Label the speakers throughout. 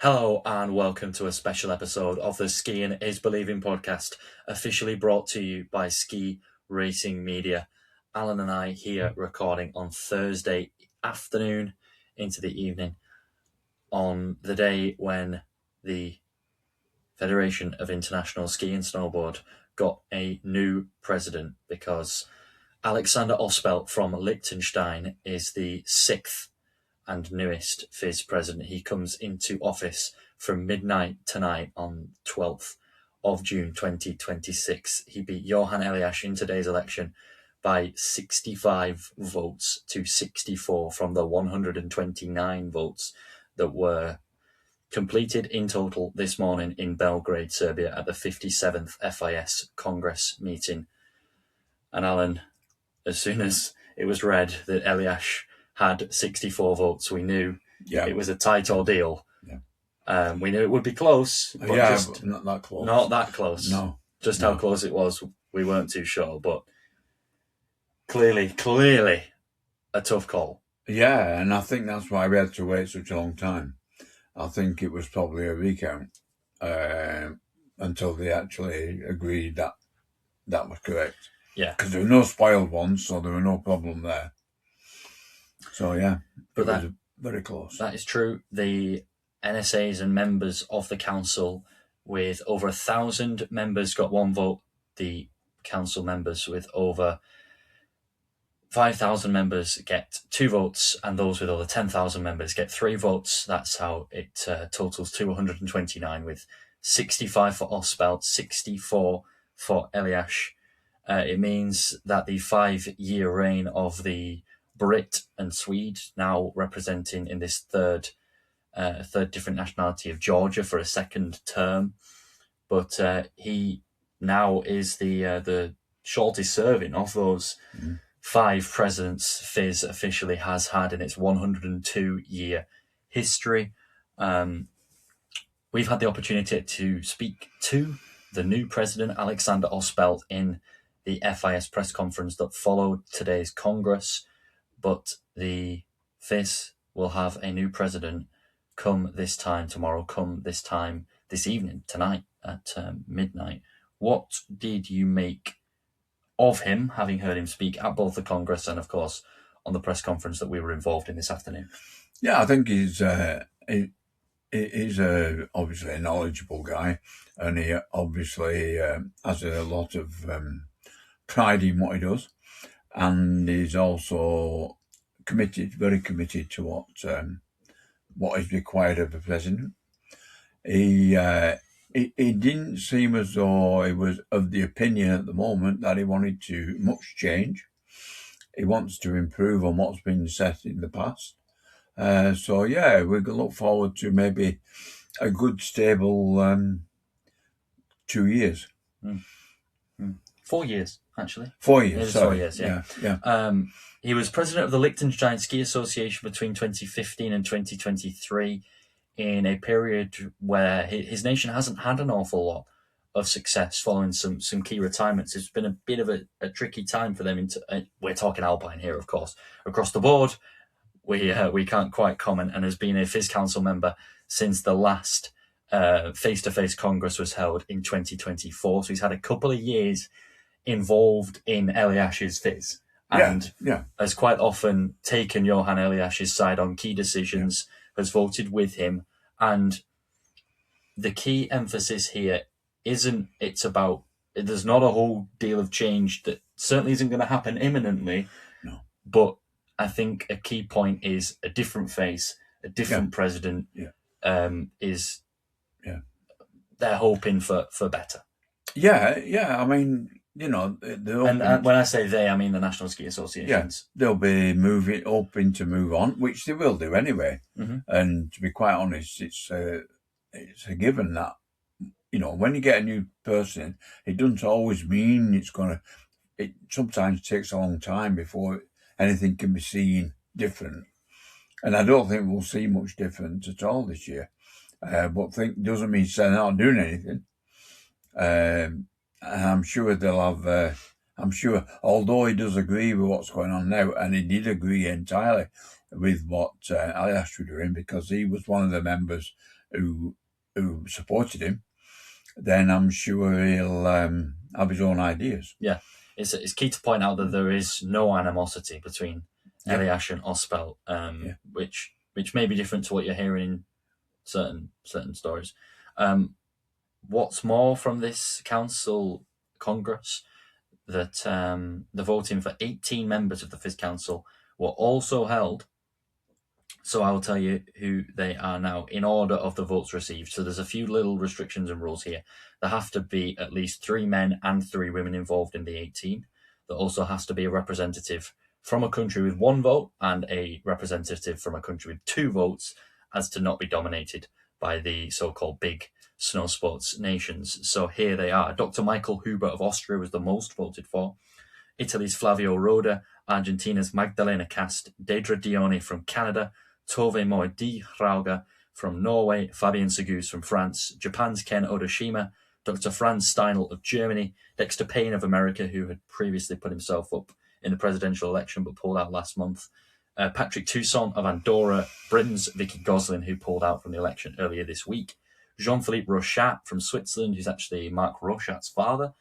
Speaker 1: Hello and welcome to a special episode of the Skiing is Believing podcast, officially brought to you by Ski Racing Media. Alan and I here recording on Thursday afternoon into the evening on the day when the Federation of International Ski and Snowboard got a new president, because Alexander Ospelt from Liechtenstein is the sixth and newest FIS President. He comes into office from midnight tonight on 12th of June 2026. He beat Johan Eliasch in today's election by 65 votes to 64 from the 129 votes that were completed in total this morning in Belgrade, Serbia at the 57th FIS Congress meeting. And Alan, as soon as it was read that Eliasch had 64 votes, we knew it was a tight ordeal. We knew it would be close, but
Speaker 2: but not that close.
Speaker 1: Not that close.
Speaker 2: No.
Speaker 1: Just how close it was, we weren't too sure, but clearly a tough call.
Speaker 2: Yeah, and I think that's why we had to wait such a long time. I think it was probably a recount until they actually agreed that was correct.
Speaker 1: Yeah.
Speaker 2: Because there were no spoiled ones, so there were no problem there. So, yeah, but that was very close.
Speaker 1: That is true. The NSAs and members of the council with over 1,000 members got one vote. The council members with over 5,000 members get 2 votes, and those with over 10,000 members get 3 votes. That's how it totals 229, with 65 for Ospelt, 64 for Eliasch. It means that the 5-year reign of the Brit and Swede, now representing in this third different nationality of Georgia for a second term, but he now is the shortest serving of those 5 presidents FIS officially has had in its 102-year history. We've had the opportunity to speak to the new president, Alexander Ospelt, in the FIS press conference that followed today's Congress. But the FIS will have a new president come this time tomorrow, come this time this evening, tonight at midnight. What did you make of him, having heard him speak at both the Congress and, of course, on the press conference that we were involved in this afternoon?
Speaker 2: Yeah, I think he's obviously a knowledgeable guy, and he obviously has a lot of pride in what he does. And he's also very committed to what is required of the president. He didn't seem as though he was of the opinion at the moment that he wanted much change. He wants to improve on what's been set in the past. So yeah, we can look forward to maybe a good, stable 2 years.
Speaker 1: 4 years, actually.
Speaker 2: 4 years, sorry.
Speaker 1: 4 years, yeah. He was president of the Liechtenstein Ski Association between 2015 and 2023, in a period where his nation hasn't had an awful lot of success following some key retirements. It's been a bit of a tricky time for them. We're talking alpine here, of course. Across the board, we can't quite comment, and has been a FIS Council member since the last face-to-face Congress was held in 2024. So he's had a couple of years involved in Eliash's FIS, and has quite often taken Johan Eliash's side on key decisions, has voted with him. And the key emphasis here there's not a whole deal of change that certainly isn't going to happen imminently.
Speaker 2: No.
Speaker 1: But I think a key point is a different face, a different president they're hoping for better.
Speaker 2: Yeah. I mean,
Speaker 1: and when I say they, I mean the National Ski Associations.
Speaker 2: Yeah, they'll be hoping to move on, which they will do anyway. Mm-hmm. And to be quite honest, it's a given that, when you get a new person, it doesn't always mean it sometimes takes a long time before anything can be seen different. And I don't think we'll see much difference at all this year. But doesn't mean they're not doing anything. And I'm sure they'll have I'm sure, although he does agree with what's going on now, and he did agree entirely with what Eliasch was doing, because he was one of the members who supported him, then I'm sure he'll have his own ideas.
Speaker 1: Yeah, it's key to point out that there is no animosity between Eliasch and Ospelt, which may be different to what you're hearing in certain stories. What's more, from this council congress, that the voting for 18 members of the FIS Council were also held. So I will tell you who they are now in order of the votes received. So there's a few little restrictions and rules here. There have to be at least 3 men and 3 women involved in the 18. There also has to be a representative from a country with 1 vote and a representative from a country with 2 votes, as to not be dominated by the so-called big snow sports nations. So here they are. Dr. Michael Huber of Austria was the most voted for. Italy's Flavio Roda, Argentina's Magdalena Cast, Deidre Dione from Canada, Tove Moe Di Rauga from Norway, Fabien Segous from France, Japan's Ken Odashima, Dr. Franz Steinl of Germany, Dexter Payne of America, who had previously put himself up in the presidential election but pulled out last month, Patrick Toussaint of Andorra, Britain's Vicky Goslin, who pulled out from the election earlier this week, Jean-Philippe Rochat from Switzerland, who's actually Marc Rochat's father,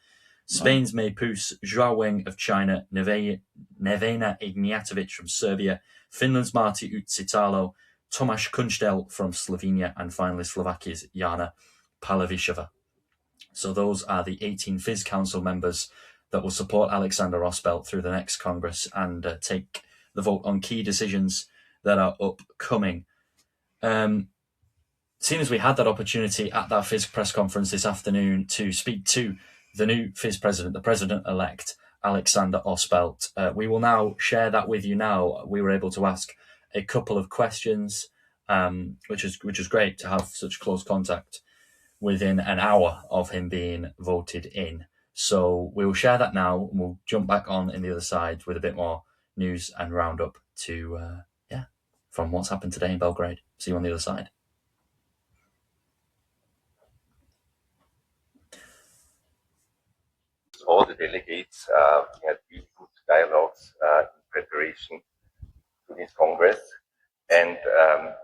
Speaker 1: Spain's May Pus, Zhao Weng of China, Nevena Ignjatovic from Serbia, Finland's Marti Utsitalo, Tomáš Kunstel from Slovenia, and finally Slovakia's Jana Palavišová. So those are the 18 FIS Council members that will support Alexander Ospelt through the next Congress and take the vote on key decisions that are upcoming. Seeing as we had that opportunity at that FIS press conference this afternoon to speak to the new FIS president, the president-elect, Alexander Ospelt, we will now share that with you now. We were able to ask a couple of questions, which is great to have such close contact within an hour of him being voted in. So we will share that now, and we'll jump back on in the other side with a bit more news and roundup to, from what's happened today in Belgrade. See you on the other side.
Speaker 3: All the delegates, we had really good dialogues in preparation to this Congress. And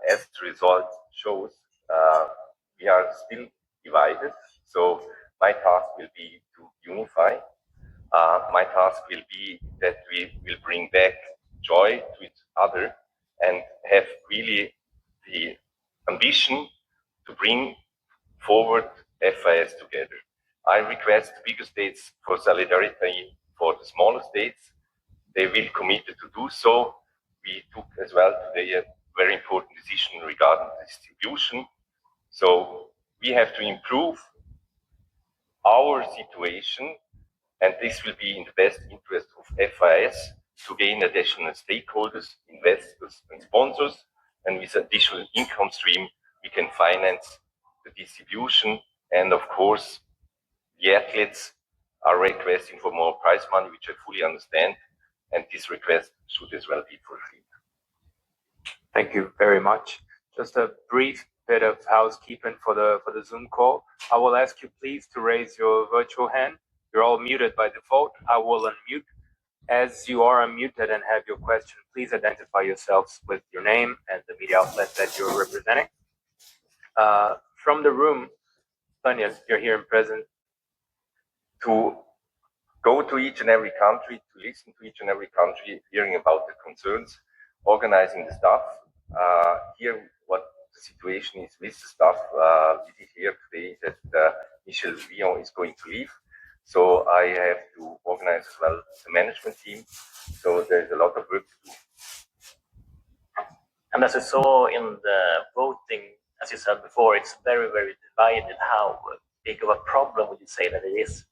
Speaker 3: as the result shows, we are still divided. So my task will be to unify. My task will be that we will bring back joy to each other and have really the ambition to bring forward FIS together. I request the bigger states for solidarity for the smaller states. They will commit to do so. We took as well today a very important decision regarding distribution. So we have to improve our situation, and this will be in the best interest of FIS to gain additional stakeholders, investors and sponsors, and with additional income stream we can finance the distribution. And of course the athletes are requesting for more prize money, which I fully understand, and this request should as well be fulfilled.
Speaker 4: Thank you very much. Just a brief bit of housekeeping for the Zoom call. I will ask you please to raise your virtual hand. You're all muted by default. I will unmute. As you are unmuted and have your question, please identify yourselves with your name and the media outlet that you're representing. From the room, Tanya, you're here and present.
Speaker 3: To go to each and every country, to listen to each and every country, hearing about the concerns, organizing the stuff, hear what the situation is with the stuff. We did hear today that Michel Villon is going to leave. So I have to organize as well the management team. So there's a lot of work to do.
Speaker 5: And as I saw in the voting, as you said before, it's very, very divided. How big of a problem would you say that it is?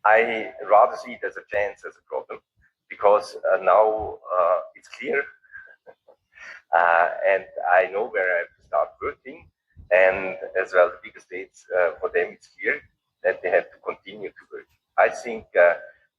Speaker 3: I rather see it as a chance, as a problem, because now it's clear and I know where I have to start working, and as well the bigger states, for them it's clear that they have to continue to work. I think,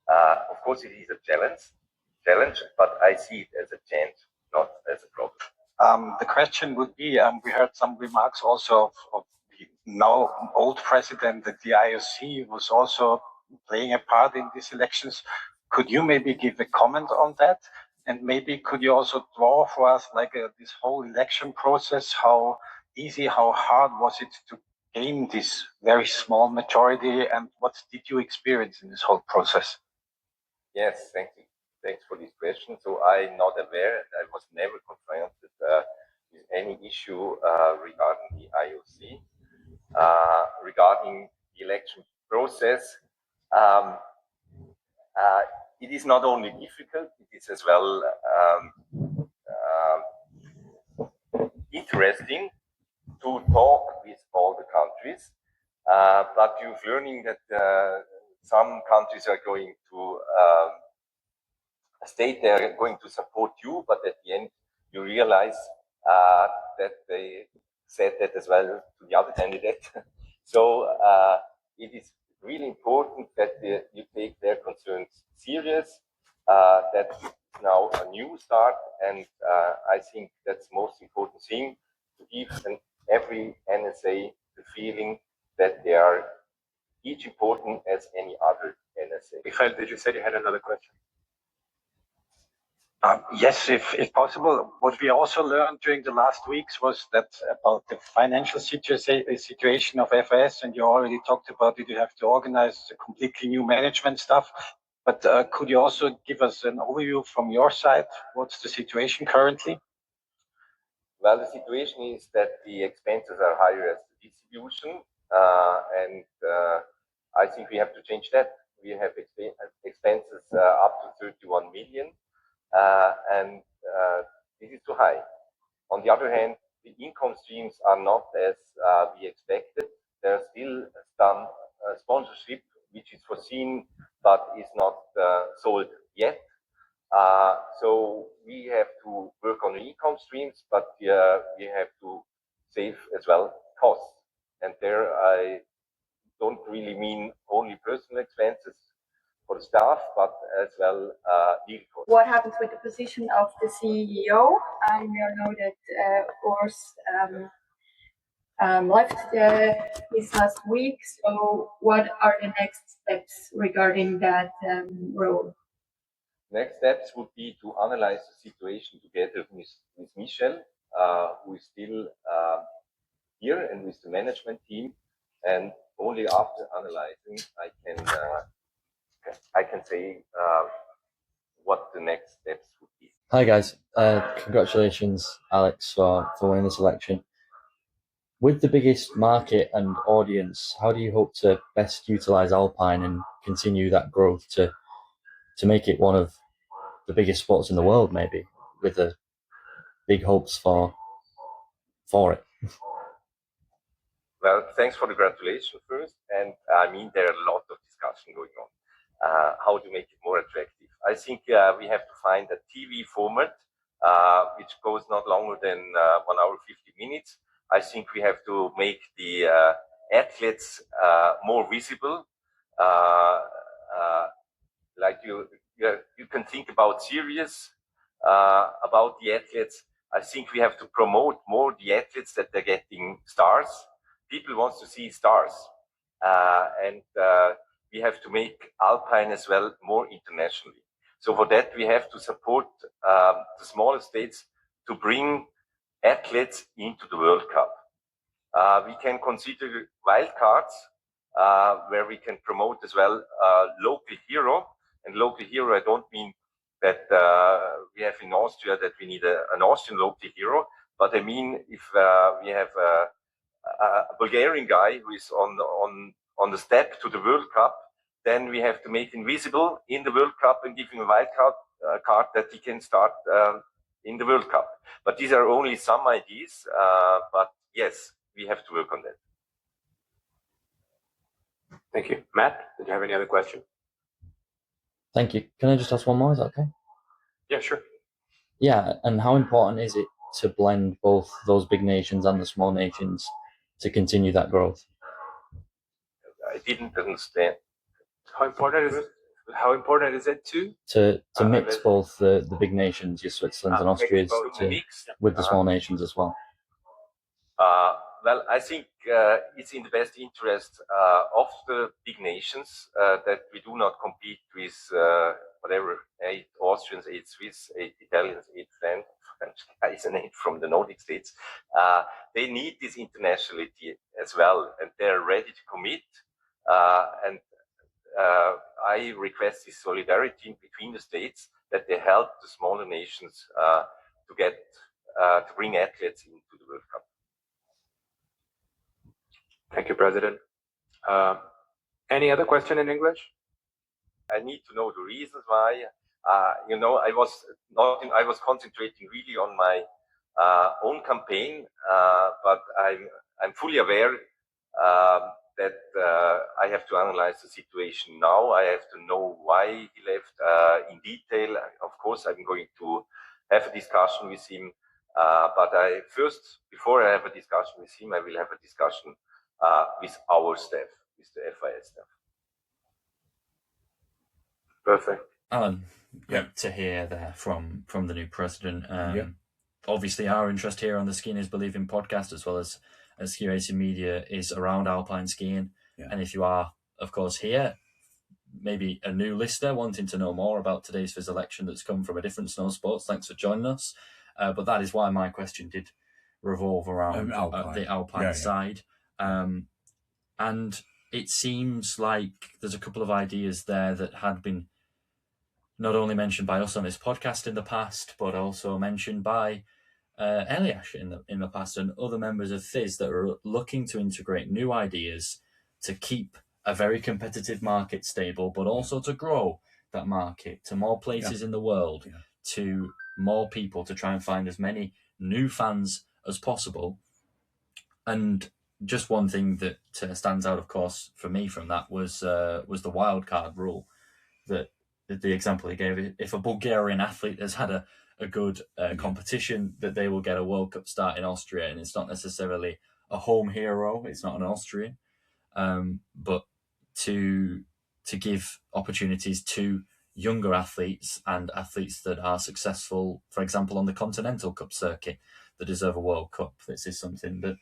Speaker 3: of course it is a challenge, but I see it as a chance, not as a problem.
Speaker 6: The question would be, we heard some remarks also of the now old president that the IOC was also playing a part in these elections. Could you maybe give a comment on that? And maybe could you also draw for us like this whole election process? How easy, how hard was it to gain this very small majority, and what did you experience in this whole process?
Speaker 3: Yes, thank you. Thanks for this question. So I'm not aware, and I was never confronted with any issue regarding the IOC. Regarding the election process, it is not only difficult, it is as well interesting to talk with all the countries, but you're learning that some countries are going to state they're going to support you, but at the end you realize that they said that as well to the other candidate. So it is really important that you take their concerns serious. That's now a new start, and I think that's the most important thing, to give every NSA the feeling that they are each important as any other NSA.
Speaker 4: Michael, did you say you had another question?
Speaker 6: Yes, if possible. What we also learned during the last weeks was that about the financial situation of FIS, and you already talked about it, you have to organize a completely new management stuff. But could you also give us an overview from your side? What's the situation currently?
Speaker 3: Well, the situation is that the expenses are higher as the distribution, and I think we have to change that. We have expenses up to 31 million. And this is too high. On the other hand, the income streams are not as we expected. There are still some sponsorship which is foreseen but is not sold yet. So we have to work on the income streams, but we have to save as well costs. And there I don't really mean only personal expenses for the staff, but as well legal costs.
Speaker 7: What happens with the position of the CEO? We all know that Urs left this last week. So what are the next steps regarding that role?
Speaker 3: Next steps would be to analyze the situation together with Michel, who is still here, and with the management team. And only after analyzing, I can say what the next steps would be.
Speaker 1: Hi guys, congratulations Alex for winning this election. With the biggest market and audience, how do you hope to best utilize Alpine and continue that growth to make it one of the biggest sports in the world, maybe, with the big hopes for it?
Speaker 3: Well, thanks for the congratulations first. And I mean, there are a lot of discussion going on. How to make it more attractive. I think we have to find a TV format which goes not longer than 1 hour 50 minutes. I think we have to make the athletes more visible. Like you can think about series about the athletes. I think we have to promote more the athletes, that they're getting stars. People want to see stars, and we have to make Alpine as well more internationally. So for that, we have to support the smaller states to bring athletes into the World Cup. We can consider wildcards, where we can promote as well local hero. And local hero, I don't mean that we have in Austria that we need an Austrian local hero, but I mean if we have a Bulgarian guy who is on the step to the World Cup, then we have to make him visible in the World Cup and give him a wild card that he can start in the World Cup. But these are only some ideas, but yes, we have to work on that.
Speaker 4: Thank you. Matt, did you have any other question?
Speaker 1: Thank you. Can I just ask one more? Is that okay?
Speaker 4: Yeah, sure.
Speaker 1: Yeah, and how important is it to blend both those big nations and the small nations to continue that growth?
Speaker 3: I didn't understand.
Speaker 4: How important is it? How important is it
Speaker 1: to mix both the big nations, your Switzerlands and Austrias, with the small nations as well?
Speaker 3: Well, I think it's in the best interest of the big nations that we do not compete with whatever, 8 Austrians, 8 Swiss, 8 Italians, 8 French guys, and 8 from the Nordic states. They need this internationality as well, and they're ready to commit. And I request this solidarity between the states, that they help the smaller nations to get to bring athletes into the World Cup.
Speaker 4: Thank you, President. Any other question in English?
Speaker 3: I need to know the reasons why. I was concentrating really on my own campaign, but I'm fully aware that I have to analyze the situation now. I have to know why he left in detail. Of course, I'm going to have a discussion with him. But before I have a discussion with him, I will have a discussion with our staff, with the FIS staff.
Speaker 4: Perfect.
Speaker 1: Alan, to hear there from the new president. Obviously, our interest here on the Skiing is Believing podcast, as well as Ski Racing Media, is around alpine skiing. Yeah. And if you are, of course, here, maybe a new listener wanting to know more about today's FIS election that's come from a different snow sports, thanks for joining us. But that is why my question did revolve around the alpine side. And it seems like there's a couple of ideas there that had been not only mentioned by us on this podcast in the past, but also mentioned by Eliasch in the past, and other members of FIS that are looking to integrate new ideas to keep a very competitive market stable, but also to grow that market to more places in the world, to more people, to try and find as many new fans as possible. And just one thing that stands out, of course, for me from that was the wildcard rule. That the example he gave, if a Bulgarian athlete has had a good competition, that they will get a World Cup start in Austria, and it's not necessarily a home hero. It's not an Austrian, but to give opportunities to younger athletes and athletes that are successful, for example, on the Continental Cup circuit, that deserve a World Cup. This is something that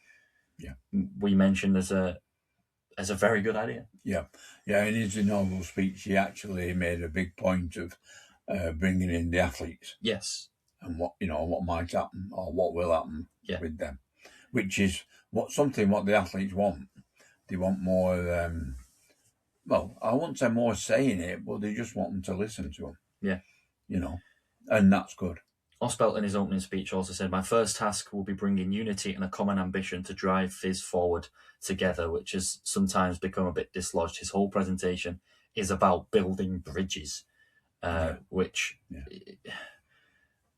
Speaker 1: we mentioned as a very good idea.
Speaker 2: In his inaugural speech, he actually made a big point of bringing in the athletes.
Speaker 1: Yes.
Speaker 2: And what might happen or what will happen with them, which is what the athletes want. They want more. Well, I won't say more say in it, but they just want them to listen to them.
Speaker 1: Yeah.
Speaker 2: And that's good.
Speaker 1: Ospelt in his opening speech also said, "My first task will be bringing unity and a common ambition to drive FIS forward together," which has sometimes become a bit dislodged. His whole presentation is about building bridges, which,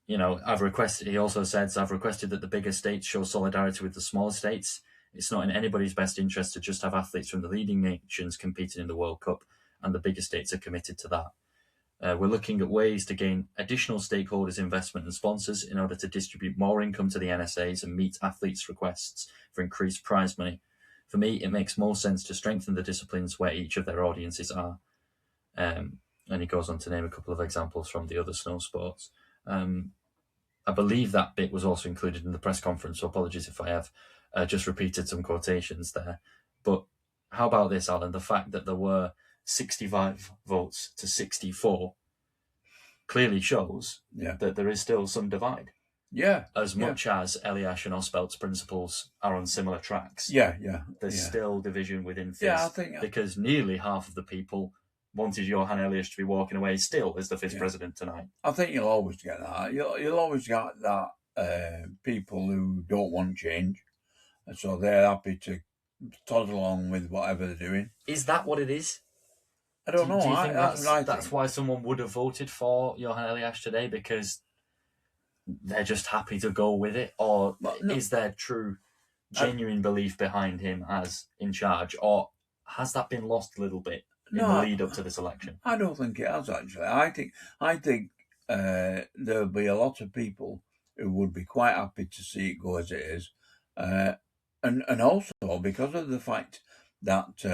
Speaker 1: I've requested. He also says, "I've requested that the bigger states show solidarity with the smaller states. It's not in anybody's best interest to just have athletes from the leading nations competing in the World Cup, and the bigger states are committed to that. We're looking at ways to gain additional stakeholders' investment and sponsors in order to distribute more income to the NSAs and meet athletes' requests for increased prize money. For me, it makes more sense to strengthen the disciplines where each of their audiences are." And he goes on to name a couple of examples from the other snow sports. I believe that bit was also included in the press conference, so apologies if I have just repeated some quotations there. But how about this, Alan? The fact that there were 65 votes to 64 clearly shows that there is still some divide. As much as Eliasch and Ospelt's principles are on similar tracks. There's still division within FIS.
Speaker 2: I think
Speaker 1: because nearly half of the people wanted Johan Eliasch to be walking away still as the FIS president tonight.
Speaker 2: I think you'll always get that. You'll always get that people who don't want change, and so they're happy to toddle along with whatever they're doing.
Speaker 1: Is that what it is?
Speaker 2: I don't know.
Speaker 1: Do you think that's why someone would have voted for Johan Eliasch today, because they're just happy to go with it? Or is there true, genuine belief behind him as in charge? Or has that been lost a little bit in the lead up to this election?
Speaker 2: I don't think it has, actually. I think there'll be a lot of people who would be quite happy to see it go as it is. And also because of the fact that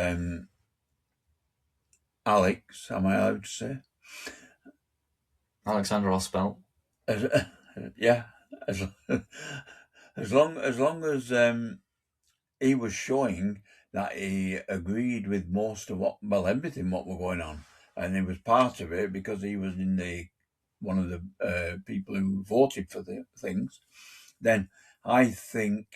Speaker 2: Alex, am I allowed to say?
Speaker 1: Alexander Ospelt.
Speaker 2: As long as he was showing that he agreed with most of everything what were going on, and he was part of it because he was one of the people who voted for the things. Then I think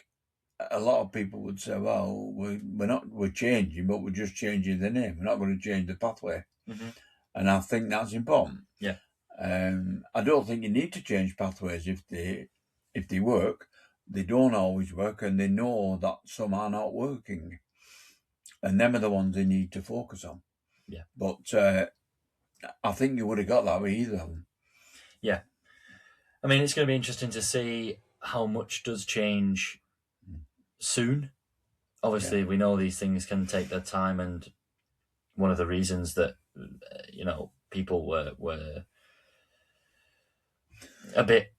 Speaker 2: a lot of people would say, well, we're changing, but we're just changing the name. We're not going to change the pathway.
Speaker 1: Mm-hmm.
Speaker 2: And I think that's important.
Speaker 1: Yeah.
Speaker 2: I don't think you need to change pathways if they work. They don't always work, and they know that some are not working. And them are the ones they need to focus on.
Speaker 1: Yeah.
Speaker 2: But I think you would have got that with either of them.
Speaker 1: Yeah. I mean, it's going to be interesting to see how much does change soon. Obviously, we know these things can take their time, and one of the reasons that people were a bit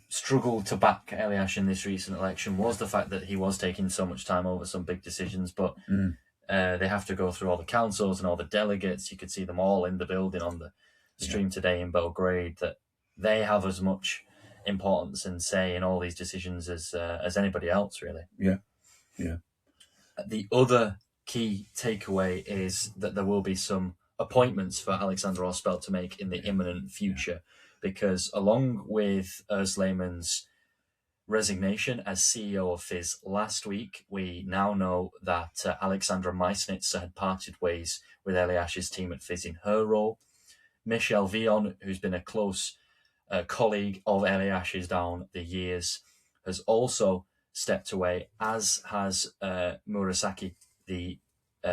Speaker 1: struggled to back Eliasch in this recent election was the fact that he was taking so much time over some big decisions, but they have to go through all the councils and all the delegates. You could see them all in the building on the stream today in Belgrade, that they have as much importance and say in all these decisions as anybody else, really.
Speaker 2: Yeah.
Speaker 1: The other key takeaway is that there will be some appointments for Alexander Ospelt to make in the imminent future, because along with Urs Lehmann's resignation as CEO of FIS last week, we now know that Alexandra Meissnitzer had parted ways with Eliasch's team at FIS in her role. Michel Vion, who's been a close colleague of Eliasch's down the years, has also stepped away, as has Murasaki, the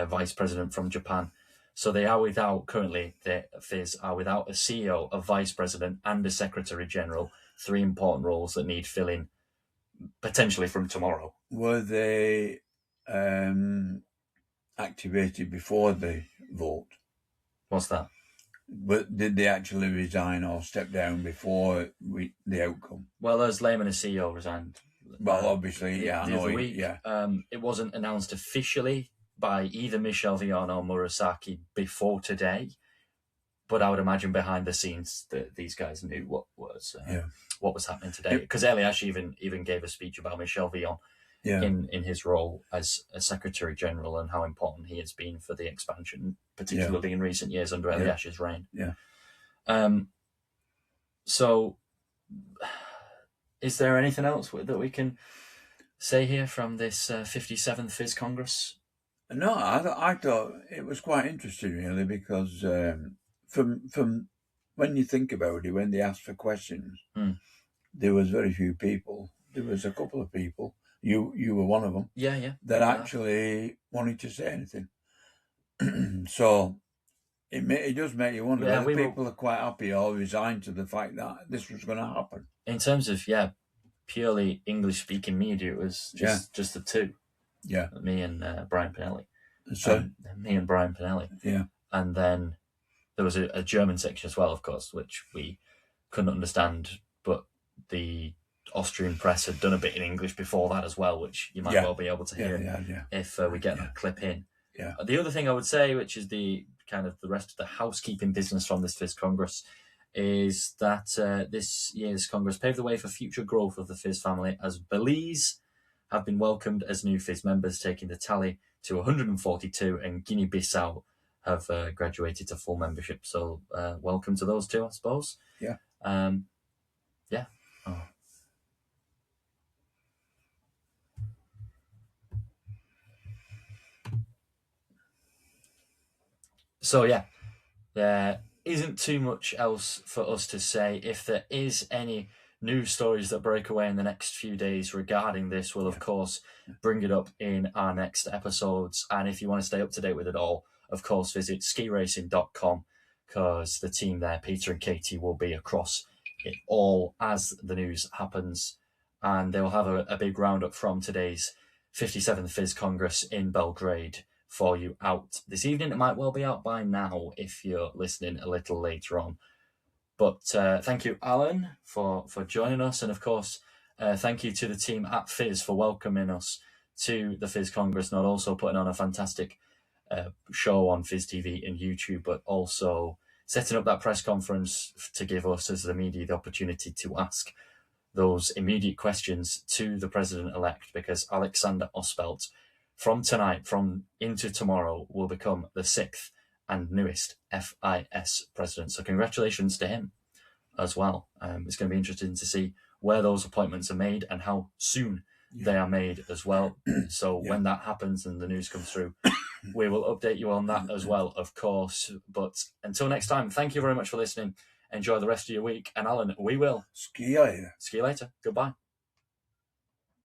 Speaker 1: vice president from Japan. So they are currently, the FIS are without a CEO, a vice president, and a secretary general, 3 important roles that need filling potentially from tomorrow.
Speaker 2: Were they activated before the vote?
Speaker 1: What's that?
Speaker 2: But did they actually resign or step down before the outcome?
Speaker 1: Well, as Lehmann as CEO resigned.
Speaker 2: Well, obviously,
Speaker 1: the other week. It wasn't announced officially by either Michel Vion or Murasaki before today, but I would imagine behind the scenes that these guys knew what was happening today. Because Eliasch even gave a speech about Michel Vion in his role as a Secretary General and how important he has been for the expansion, particularly in recent years under Eliash's reign.
Speaker 2: Yeah.
Speaker 1: So, is there anything else that we can say here from this 57th FIS Congress?
Speaker 2: No, I thought it was quite interesting, really, because from when you think about it, when they asked for questions, there was very few people. There was a couple of people. You were one of them.
Speaker 1: Yeah.
Speaker 2: That actually wanted to say anything. So it does make you wonder whether people are quite happy or resigned to the fact that this was going to happen.
Speaker 1: In terms of purely English-speaking media, it was just the two.
Speaker 2: Yeah,
Speaker 1: me and Brian Pinelli.
Speaker 2: So
Speaker 1: me and Brian Pinelli.
Speaker 2: Yeah,
Speaker 1: and then there was a German section as well, of course, which we couldn't understand, but the Austrian press had done a bit in English before that as well, which you might well be able to hear if we get that clip in.
Speaker 2: Yeah.
Speaker 1: The other thing I would say, which is the kind of the rest of the housekeeping business from this FIS Congress, is that this year's Congress paved the way for future growth of the FIS family, as Belize have been welcomed as new FIS members, taking the tally to 142, and Guinea-Bissau have graduated to full membership. So welcome to those two, I suppose.
Speaker 2: Yeah.
Speaker 1: Yeah. Oh. So there isn't too much else for us to say. If there is any news stories that break away in the next few days regarding this, we'll of course bring it up in our next episodes. And if you want to stay up to date with it all, of course, visit skiracing.com, because the team there, Peter and Katie, will be across it all as the news happens. And they will have a big roundup from today's 57th FIS Congress in Belgrade for you out this evening. It might well be out by now if you're listening a little later on. But thank you, Alan, for joining us. And of course, thank you to the team at FIS for welcoming us to the FIS Congress, not also putting on a fantastic show on FIS TV and YouTube, but also setting up that press conference to give us as the media the opportunity to ask those immediate questions to the President-elect, because Alexander Ospelt, from tonight, from into tomorrow, will become the 6th and newest FIS President. So congratulations to him as well. It's going to be interesting to see where those appointments are made and how soon they are made as well. So when that happens and the news comes through, we will update you on that as well, of course. But until next time, thank you very much for listening. Enjoy the rest of your week. And Alan, we will
Speaker 2: ski later.
Speaker 1: See you later. Goodbye.